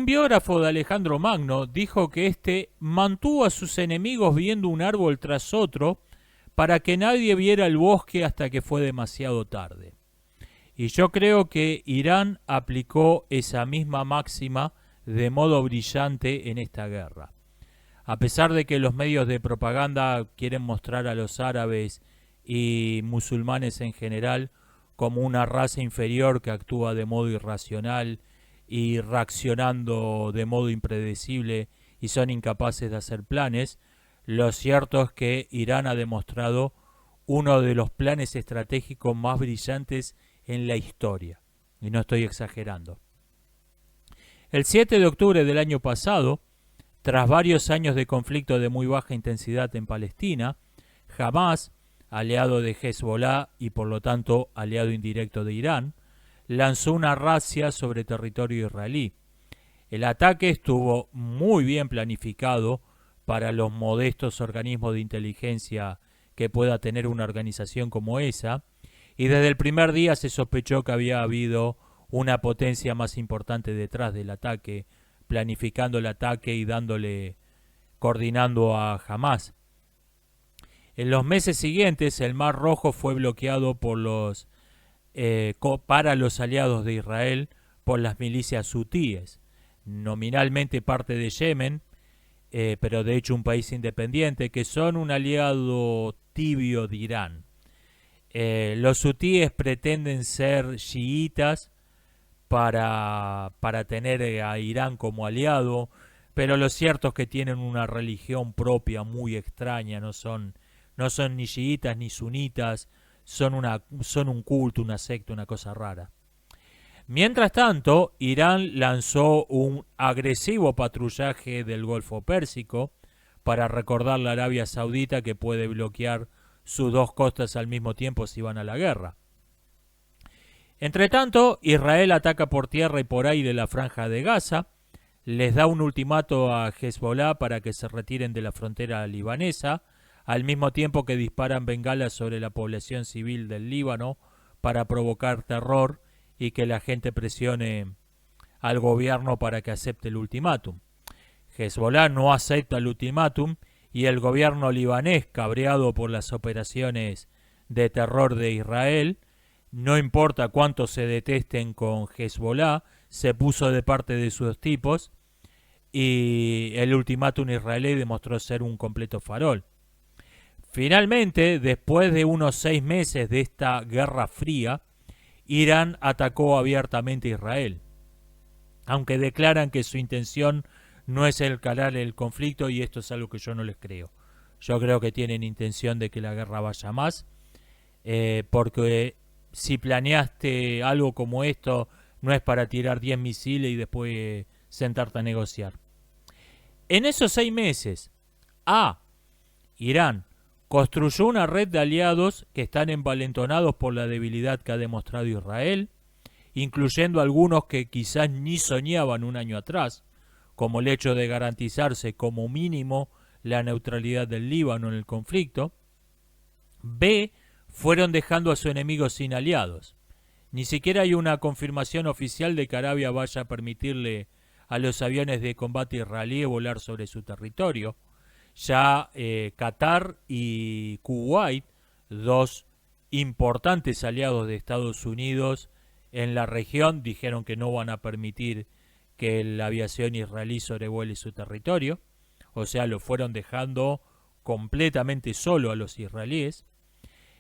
Un biógrafo de Alejandro Magno dijo que éste mantuvo a sus enemigos viendo un árbol tras otro para que nadie viera el bosque hasta que fue demasiado tarde. Y yo creo que Irán aplicó esa misma máxima de modo brillante en esta guerra. A pesar de que los medios de propaganda quieren mostrar a los árabes y musulmanes en general como una raza inferior que actúa de modo irracional y reaccionando de modo impredecible y son incapaces de hacer planes, lo cierto es que Irán ha demostrado uno de los planes estratégicos más brillantes en la historia. Y no estoy exagerando. El 7 de octubre del año pasado, tras varios años de conflicto de muy baja intensidad en Palestina, Hamás, aliado de Hezbollah y por lo tanto aliado indirecto de Irán, lanzó una razzia sobre territorio israelí. El ataque estuvo muy bien planificado para los modestos organismos de inteligencia que pueda tener una organización como esa, y desde el primer día se sospechó que había habido una potencia más importante detrás del ataque, planificando el ataque y coordinando a Hamás. En los meses siguientes, el Mar Rojo fue bloqueado para los aliados de Israel por las milicias hutíes, nominalmente parte de Yemen, pero de hecho un país independiente, que son un aliado tibio de Irán. Los hutíes pretenden ser chiitas para tener a Irán como aliado, pero lo cierto es que tienen una religión propia muy extraña, no son ni chiitas ni sunitas, son un culto, una secta, una cosa rara. Mientras tanto, Irán lanzó un agresivo patrullaje del Golfo Pérsico para recordarle a Arabia Saudita que puede bloquear sus dos costas al mismo tiempo si van a la guerra. Entre tanto, Israel ataca por tierra y por aire la franja de Gaza, les da un ultimato a Hezbollah para que se retiren de la frontera libanesa, al mismo tiempo que disparan bengalas sobre la población civil del Líbano para provocar terror y que la gente presione al gobierno para que acepte el ultimátum. Hezbollah no acepta el ultimátum y el gobierno libanés, cabreado por las operaciones de terror de Israel, no importa cuánto se detesten con Hezbollah, se puso de parte de sus tipos y el ultimátum israelí demostró ser un completo farol. Finalmente, después de unos 6 meses de esta guerra fría, Irán atacó abiertamente a Israel, aunque declaran que su intención no es escalar el conflicto, y esto es algo que yo no les creo. Yo creo que tienen intención de que la guerra vaya más, porque si planeaste algo como esto, no es para tirar 10 misiles y después sentarte a negociar. En esos 6 meses, Irán construyó una red de aliados que están envalentonados por la debilidad que ha demostrado Israel, incluyendo algunos que quizás ni soñaban un año atrás, como el hecho de garantizarse como mínimo la neutralidad del Líbano en el conflicto. Fueron dejando a su enemigo sin aliados. Ni siquiera hay una confirmación oficial de que Arabia vaya a permitirle a los aviones de combate israelíes volar sobre su territorio. Ya Qatar y Kuwait, dos importantes aliados de Estados Unidos en la región, dijeron que no van a permitir que la aviación israelí sobrevuele su territorio. O sea, lo fueron dejando completamente solo a los israelíes.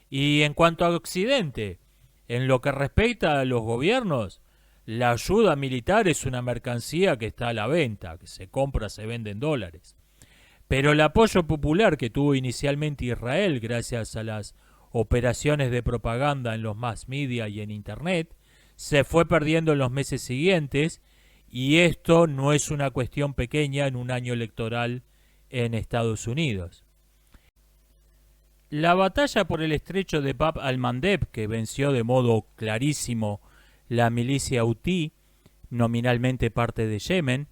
Y en cuanto a Occidente, en lo que respecta a los gobiernos, la ayuda militar es una mercancía que está a la venta, que se compra, se vende en dólares. Pero el apoyo popular que tuvo inicialmente Israel gracias a las operaciones de propaganda en los mass media y en Internet, se fue perdiendo en los meses siguientes, y esto no es una cuestión pequeña en un año electoral en Estados Unidos. La batalla por el estrecho de Bab al-Mandeb, que venció de modo clarísimo la milicia hutí, nominalmente parte de Yemen,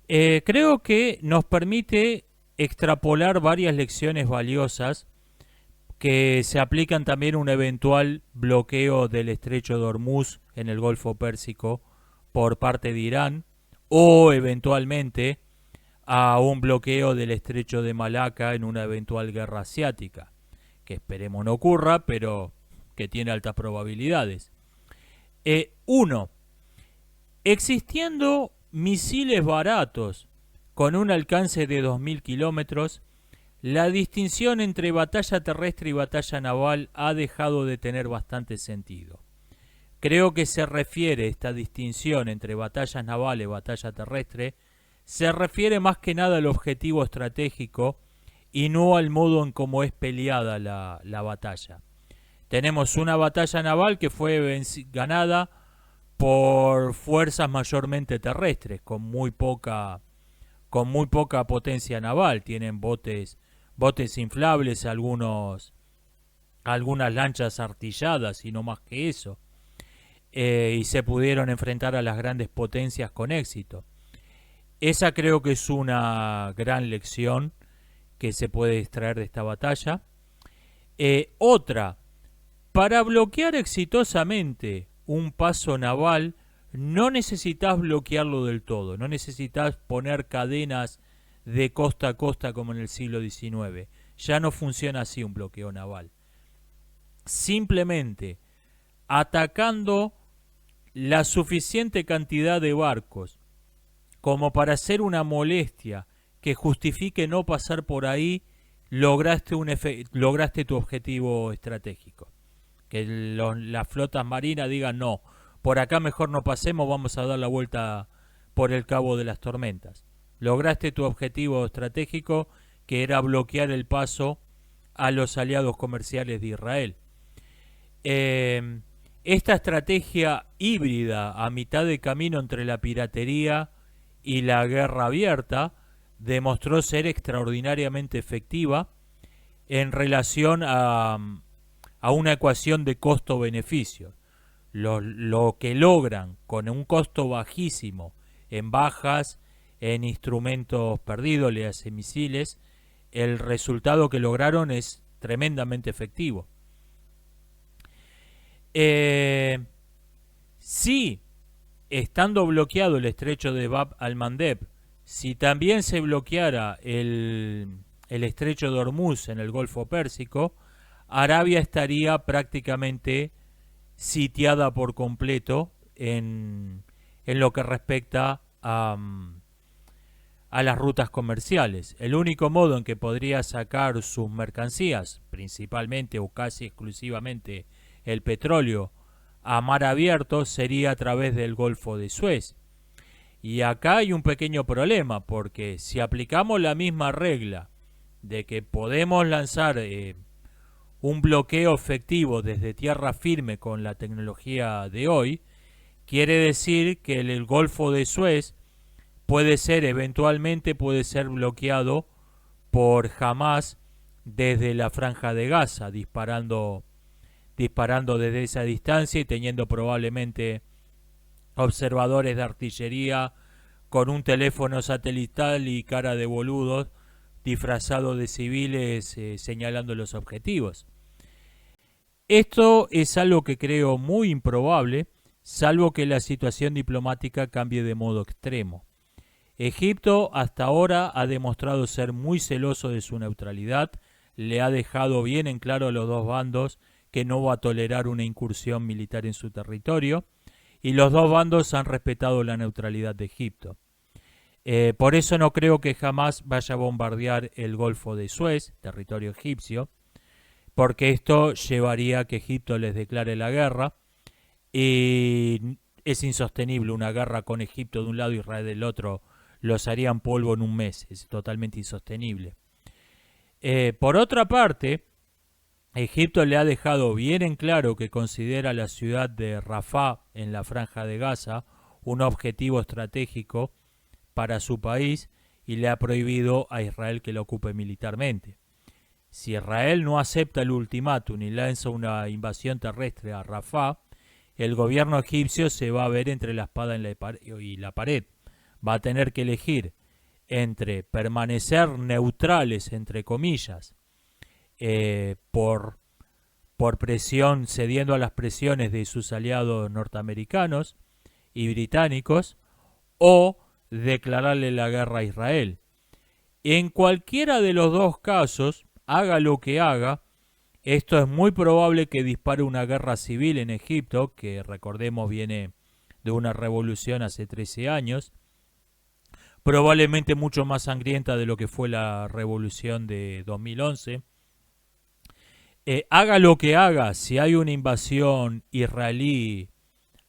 creo que nos permite extrapolar varias lecciones valiosas que se aplican también a un eventual bloqueo del estrecho de Hormuz en el Golfo Pérsico por parte de Irán, o eventualmente a un bloqueo del estrecho de Malaca en una eventual guerra asiática, que esperemos no ocurra, pero que tiene altas probabilidades. Uno, existiendo misiles baratos con un alcance de 2.000 kilómetros, la distinción entre batalla terrestre y batalla naval ha dejado de tener bastante sentido. Creo que se refiere esta distinción entre batallas navales y batalla terrestre, se refiere más que nada al objetivo estratégico y no al modo en cómo es peleada la batalla. Tenemos una batalla naval que fue ganada por fuerzas mayormente terrestres, con muy poca potencia naval. Tienen botes inflables, algunas lanchas artilladas y no más que eso. Y se pudieron enfrentar a las grandes potencias con éxito. Esa creo que es una gran lección que se puede extraer de esta batalla. Otra, para bloquear exitosamente un paso naval, no necesitas bloquearlo del todo, no necesitas poner cadenas de costa a costa como en el siglo XIX. Ya no funciona así un bloqueo naval. Simplemente atacando la suficiente cantidad de barcos como para hacer una molestia que justifique no pasar por ahí, lograste tu objetivo estratégico. Que las flotas marinas digan no, por acá mejor no pasemos, vamos a dar la vuelta por el Cabo de las Tormentas. Lograste tu objetivo estratégico, que era bloquear el paso a los aliados comerciales de Israel. Esta estrategia híbrida a mitad de camino entre la piratería y la guerra abierta demostró ser extraordinariamente efectiva en relación a una ecuación de costo-beneficio. Lo que logran con un costo bajísimo en bajas, en instrumentos perdidos, le hace misiles, el resultado que lograron es tremendamente efectivo. Si, estando bloqueado el estrecho de Bab al-Mandeb, si también se bloqueara el estrecho de Hormuz en el Golfo Pérsico, Arabia estaría prácticamente sitiada por completo en lo que respecta a las rutas comerciales. El único modo en que podría sacar sus mercancías, principalmente o casi exclusivamente el petróleo, a mar abierto sería a través del Golfo de Suez. Y acá hay un pequeño problema, porque si aplicamos la misma regla de que podemos lanzar un bloqueo efectivo desde tierra firme con la tecnología de hoy, quiere decir que el Golfo de Suez eventualmente puede ser bloqueado por Hamas desde la Franja de Gaza, disparando desde esa distancia y teniendo probablemente observadores de artillería con un teléfono satelital y cara de boludos disfrazados de civiles señalando los objetivos. Esto es algo que creo muy improbable, salvo que la situación diplomática cambie de modo extremo. Egipto hasta ahora ha demostrado ser muy celoso de su neutralidad, le ha dejado bien en claro a los dos bandos que no va a tolerar una incursión militar en su territorio, y los dos bandos han respetado la neutralidad de Egipto. Por eso no creo que jamás vaya a bombardear el Golfo de Suez, territorio egipcio, porque esto llevaría a que Egipto les declare la guerra, y es insostenible una guerra con Egipto de un lado y Israel del otro, los harían polvo en un mes, es totalmente insostenible. Por otra parte, Egipto le ha dejado bien en claro que considera la ciudad de Rafah en la Franja de Gaza un objetivo estratégico para su país y le ha prohibido a Israel que lo ocupe militarmente. Si Israel no acepta el ultimátum y lanza una invasión terrestre a Rafah, el gobierno egipcio se va a ver entre la espada y la pared. Va a tener que elegir entre permanecer neutrales, entre comillas, por presión, cediendo a las presiones de sus aliados norteamericanos y británicos, o declararle la guerra a Israel. En cualquiera de los dos casos, haga lo que haga, esto es muy probable que dispare una guerra civil en Egipto, que recordemos viene de una revolución hace 13 años, probablemente mucho más sangrienta de lo que fue la revolución de 2011. Haga lo que haga, si hay una invasión israelí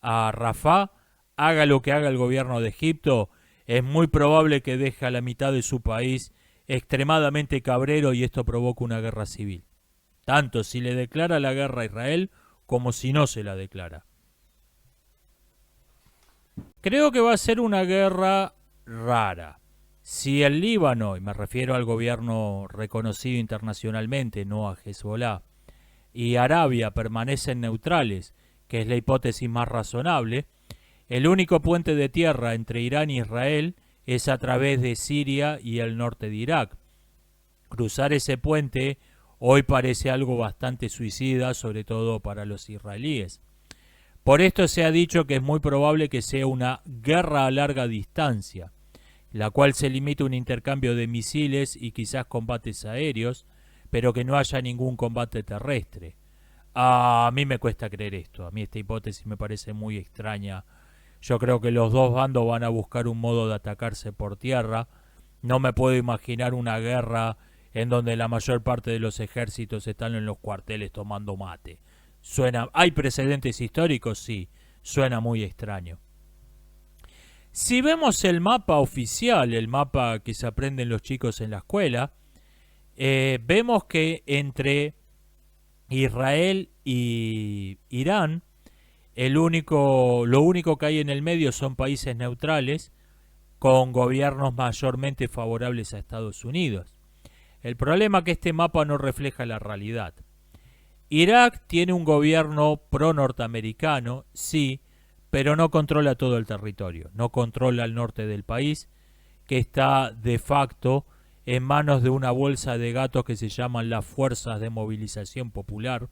a Rafah, haga lo que haga el gobierno de Egipto, es muy probable que deje a la mitad de su país extremadamente cabrero y esto provoca una guerra civil. Tanto si le declara la guerra a Israel como si no se la declara. Creo que va a ser una guerra rara. Si el Líbano, y me refiero al gobierno reconocido internacionalmente, no a Hezbollah, y Arabia permanecen neutrales, que es la hipótesis más razonable, el único puente de tierra entre Irán e Israel es a través de Siria y el norte de Irak. Cruzar ese puente hoy parece algo bastante suicida, sobre todo para los israelíes. Por esto se ha dicho que es muy probable que sea una guerra a larga distancia, la cual se limite a un intercambio de misiles y quizás combates aéreos, pero que no haya ningún combate terrestre. A mí me cuesta creer esto, a mí esta hipótesis me parece muy extraña. Yo creo que los dos bandos van a buscar un modo de atacarse por tierra. No me puedo imaginar una guerra en donde la mayor parte de los ejércitos están en los cuarteles tomando mate. Suena, ¿hay precedentes históricos? Sí, suena muy extraño. Si vemos el mapa oficial, el mapa que se aprenden los chicos en la escuela, vemos que entre Israel y Irán, lo único que hay en el medio son países neutrales con gobiernos mayormente favorables a Estados Unidos. El problema es que este mapa no refleja la realidad. Irak tiene un gobierno pro-norteamericano, sí, pero no controla todo el territorio, no controla el norte del país, que está de facto en manos de una bolsa de gatos que se llaman las Fuerzas de Movilización Popular,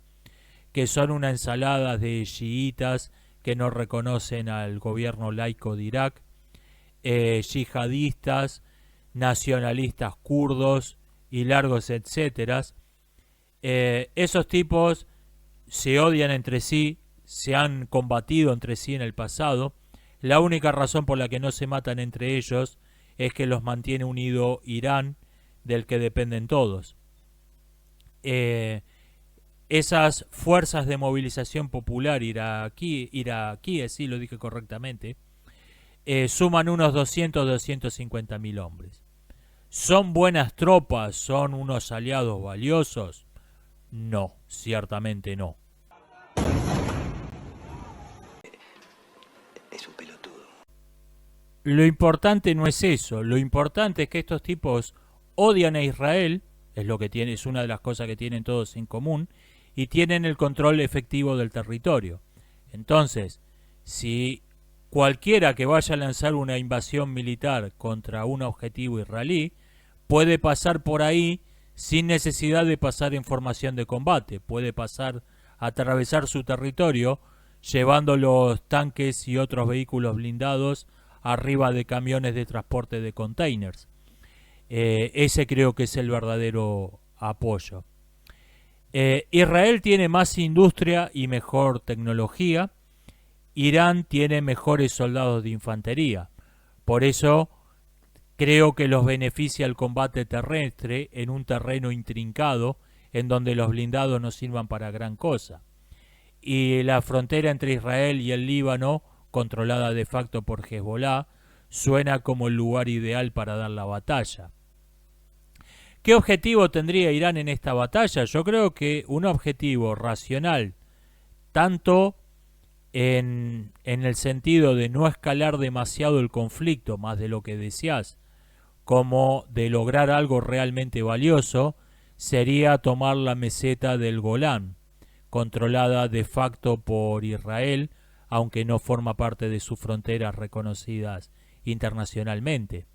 que son una ensalada de chiitas que no reconocen al gobierno laico de Irak, yihadistas, nacionalistas kurdos y largos etcétera. Esos tipos se odian entre sí, se han combatido entre sí en el pasado. La única razón por la que no se matan entre ellos es que los mantiene unido Irán, del que dependen todos. Esas fuerzas de movilización popular iraquíes, sí lo dije correctamente, suman unos 200-250 mil hombres. ¿Son buenas tropas? ¿Son unos aliados valiosos? No, ciertamente no. Es un pelotudo. Lo importante no es eso, lo importante es que estos tipos odian a Israel, es una de las cosas que tienen todos en común, y tienen el control efectivo del territorio. Entonces, si cualquiera que vaya a lanzar una invasión militar contra un objetivo israelí, puede pasar por ahí sin necesidad de pasar en formación de combate, puede pasar a atravesar su territorio llevando los tanques y otros vehículos blindados arriba de camiones de transporte de containers. Ese creo que es el verdadero apoyo. Israel tiene más industria y mejor tecnología. Irán tiene mejores soldados de infantería. Por eso creo que los beneficia el combate terrestre en un terreno intrincado en donde los blindados no sirvan para gran cosa. Y la frontera entre Israel y el Líbano, controlada de facto por Hezbollah, suena como el lugar ideal para dar la batalla. ¿Qué objetivo tendría Irán en esta batalla? Yo creo que un objetivo racional, tanto en el sentido de no escalar demasiado el conflicto, más de lo que deseas, como de lograr algo realmente valioso, sería tomar la meseta del Golán, controlada de facto por Israel, aunque no forma parte de sus fronteras reconocidas internacionalmente.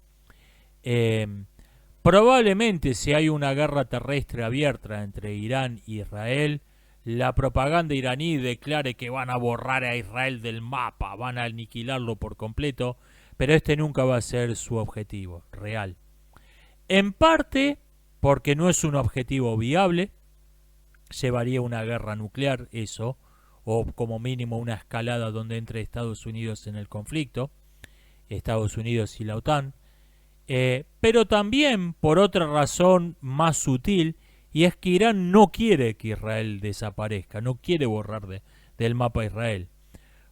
Probablemente si hay una guerra terrestre abierta entre Irán e Israel, la propaganda iraní declare que van a borrar a Israel del mapa, van a aniquilarlo por completo, pero este nunca va a ser su objetivo real. En parte porque no es un objetivo viable, llevaría una guerra nuclear eso, o como mínimo una escalada donde entre Estados Unidos en el conflicto, Estados Unidos y la OTAN, pero también por otra razón más sutil, y es que Irán no quiere que Israel desaparezca, no quiere borrar del mapa Israel.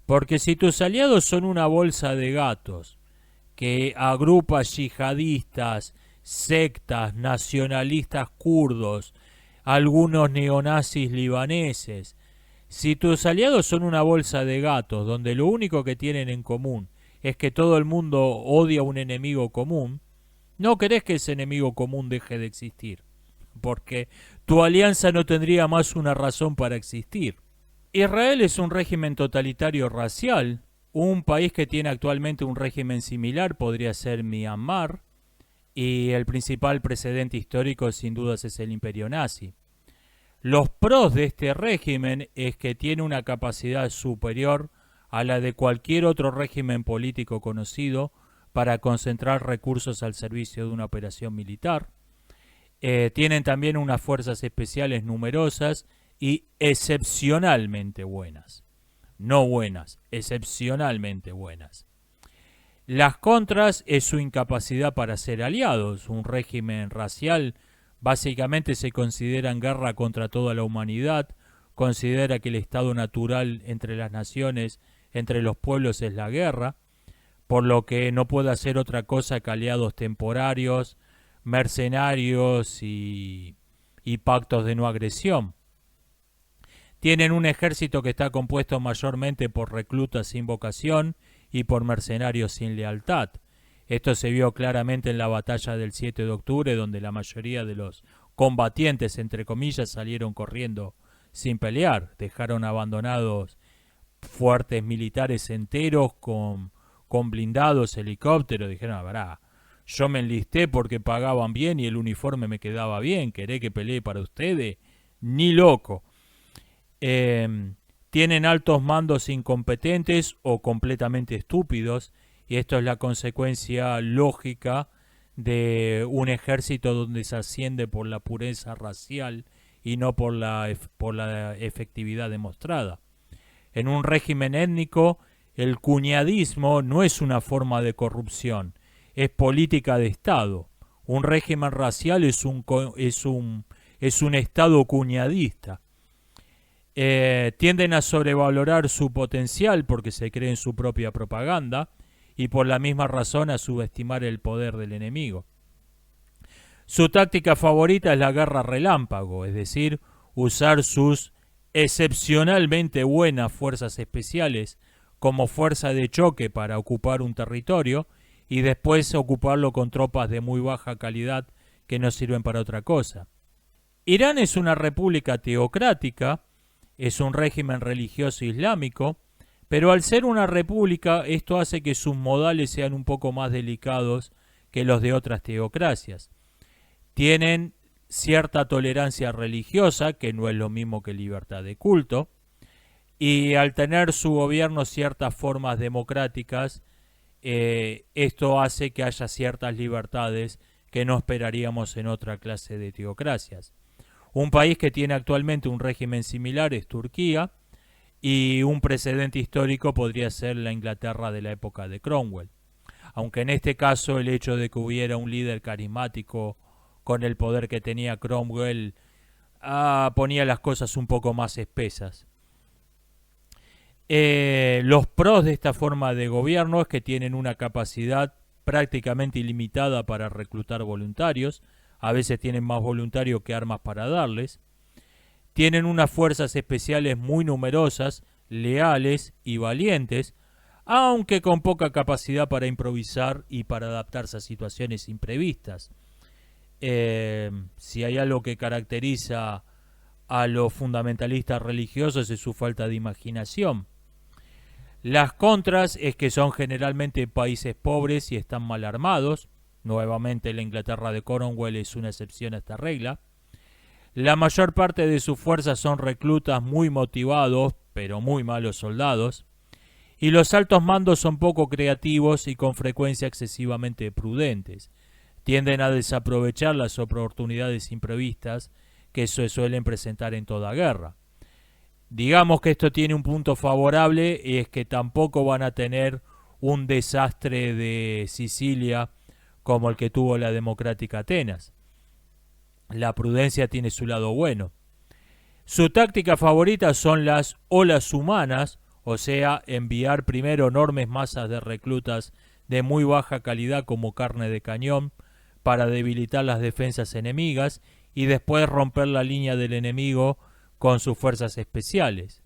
Porque si tus aliados son una bolsa de gatos que agrupa yihadistas, sectas, nacionalistas kurdos, algunos neonazis libaneses, si tus aliados son una bolsa de gatos donde lo único que tienen en común es que todo el mundo odia a un enemigo común, no querés que ese enemigo común deje de existir, porque tu alianza no tendría más una razón para existir. Israel es un régimen totalitario racial. Un país que tiene actualmente un régimen similar podría ser Myanmar, y el principal precedente histórico sin dudas es el imperio nazi. Los pros de este régimen es que tiene una capacidad superior a la de cualquier otro régimen político conocido para concentrar recursos al servicio de una operación militar. Tienen también unas fuerzas especiales numerosas y excepcionalmente buenas. No buenas, excepcionalmente buenas. Las contras es su incapacidad para ser aliados. Un régimen racial básicamente se considera en guerra contra toda la humanidad, considera que el estado natural entre las naciones, entre los pueblos es la guerra, por lo que no puede hacer otra cosa que aliados temporarios, mercenarios y pactos de no agresión. Tienen un ejército que está compuesto mayormente por reclutas sin vocación y por mercenarios sin lealtad. Esto se vio claramente en la batalla del 7 de octubre, donde la mayoría de los combatientes, entre comillas, salieron corriendo sin pelear. Dejaron abandonados fuertes militares enteros con blindados, helicópteros. Dijeron, verá, yo me enlisté porque pagaban bien y el uniforme me quedaba bien. ¿Querés que pelee para ustedes? Ni loco. Tienen altos mandos incompetentes o completamente estúpidos, y esto es la consecuencia lógica de un ejército donde se asciende por la pureza racial y no por la efectividad demostrada. En un régimen étnico, el cuñadismo no es una forma de corrupción, es política de Estado. Un régimen racial es un Estado cuñadista. Tienden a sobrevalorar su potencial porque se creen su propia propaganda y por la misma razón a subestimar el poder del enemigo. Su táctica favorita es la guerra relámpago, es decir, usar sus excepcionalmente buenas fuerzas especiales como fuerza de choque para ocupar un territorio y después ocuparlo con tropas de muy baja calidad que no sirven para otra cosa. Irán es una república teocrática, es un régimen religioso islámico, pero al ser una república esto hace que sus modales sean un poco más delicados que los de otras teocracias. Tienen cierta tolerancia religiosa, que no es lo mismo que libertad de culto, y al tener su gobierno ciertas formas democráticas, esto hace que haya ciertas libertades que no esperaríamos en otra clase de teocracias. Un país que tiene actualmente un régimen similar es Turquía, y un precedente histórico podría ser la Inglaterra de la época de Cromwell. Aunque en este caso el hecho de que hubiera un líder carismático con el poder que tenía Cromwell ponía las cosas un poco más espesas. Los pros de esta forma de gobierno es que tienen una capacidad prácticamente ilimitada para reclutar voluntarios. A veces tienen más voluntarios que armas para darles. Tienen unas fuerzas especiales muy numerosas, leales y valientes, aunque con poca capacidad para improvisar y para adaptarse a situaciones imprevistas. Si hay algo que caracteriza a los fundamentalistas religiosos es su falta de imaginación. Las contras es que son generalmente países pobres y están mal armados. Nuevamente la Inglaterra de Cromwell es una excepción a esta regla. La mayor parte de sus fuerzas son reclutas muy motivados, pero muy malos soldados. Y los altos mandos son poco creativos y con frecuencia excesivamente prudentes. Tienden a desaprovechar las oportunidades imprevistas que se suelen presentar en toda guerra. Digamos que esto tiene un punto favorable, y es que tampoco van a tener un desastre de Sicilia como el que tuvo la democrática Atenas. La prudencia tiene su lado bueno. Su táctica favorita son las olas humanas, o sea, enviar primero enormes masas de reclutas de muy baja calidad como carne de cañón para debilitar las defensas enemigas y después romper la línea del enemigo con sus fuerzas especiales.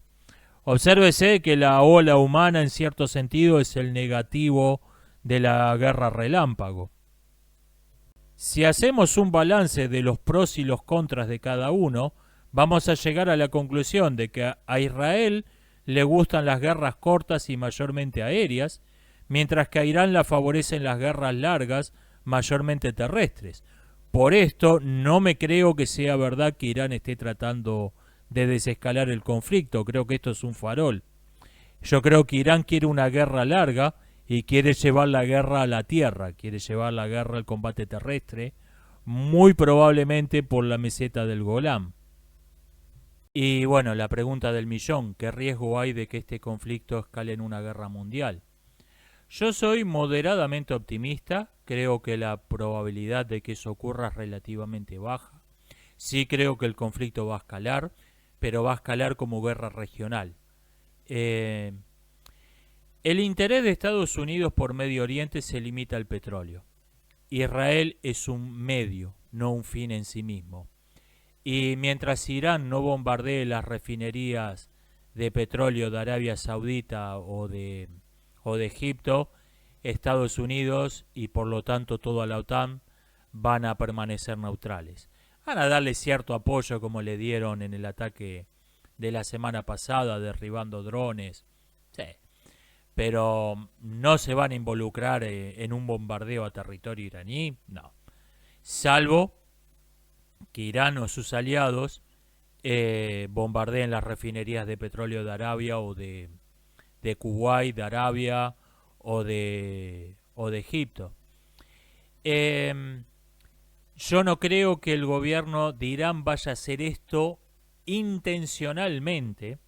Obsérvese que la ola humana en cierto sentido es el negativo de la guerra relámpago. Si hacemos un balance de los pros y los contras de cada uno, vamos a llegar a la conclusión de que a Israel le gustan las guerras cortas y mayormente aéreas, mientras que a Irán la favorecen las guerras largas, mayormente terrestres. Por esto no me creo que sea verdad que Irán esté tratando de desescalar el conflicto. Creo que esto es un farol. Yo creo que Irán quiere una guerra larga y quiere llevar la guerra a la tierra, quiere llevar la guerra al combate terrestre, muy probablemente por la meseta del Golán. Y bueno, la pregunta del millón: ¿qué riesgo hay de que este conflicto escale en una guerra mundial? Yo soy moderadamente optimista, creo que la probabilidad de que eso ocurra es relativamente baja. Sí creo que el conflicto va a escalar, pero va a escalar como guerra regional. El interés de Estados Unidos por Medio Oriente se limita al petróleo. Israel es un medio, no un fin en sí mismo. Y mientras Irán no bombardee las refinerías de petróleo de Arabia Saudita o de Egipto, Estados Unidos y por lo tanto toda la OTAN van a permanecer neutrales. Van a darle cierto apoyo como le dieron en el ataque de la semana pasada, derribando drones. Sí, pero no se van a involucrar en un bombardeo a territorio iraní, no. Salvo que Irán o sus aliados bombardeen las refinerías de petróleo de Arabia o de Kuwait, de Arabia o de Egipto. Yo no creo que el gobierno de Irán vaya a hacer esto intencionalmente.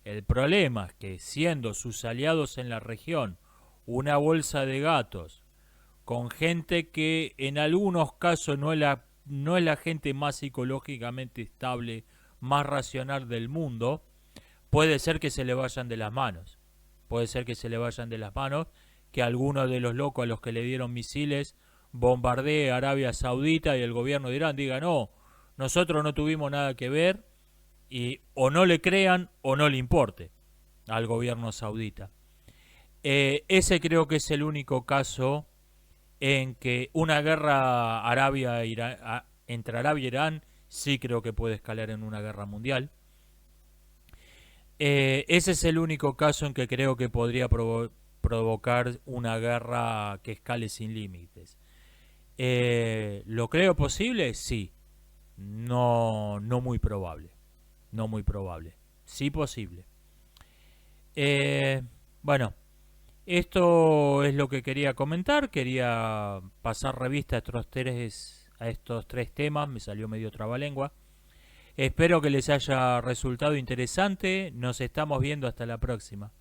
El problema es que, siendo sus aliados en la región una bolsa de gatos, con gente que en algunos casos no es la gente más psicológicamente estable, más racional del mundo, puede ser que se le vayan de las manos. Puede ser que se le vayan de las manos, que algunos de los locos a los que le dieron misiles bombardee Arabia Saudita y el gobierno de Irán diga: no, nosotros no tuvimos nada que ver, y o no le crean o no le importe al gobierno saudita. Ese creo que es el único caso en que una guerra entre Arabia e Irán sí creo que puede escalar en una guerra mundial. Ese es el único caso en que creo que podría provocar una guerra que escale sin límites. ¿Lo creo posible? Sí. No muy probable. No muy probable. Sí posible. Bueno, esto es lo que quería comentar. Quería pasar revista a estos tres temas. Me salió medio trabalengua. Espero que les haya resultado interesante. Nos estamos viendo hasta la próxima.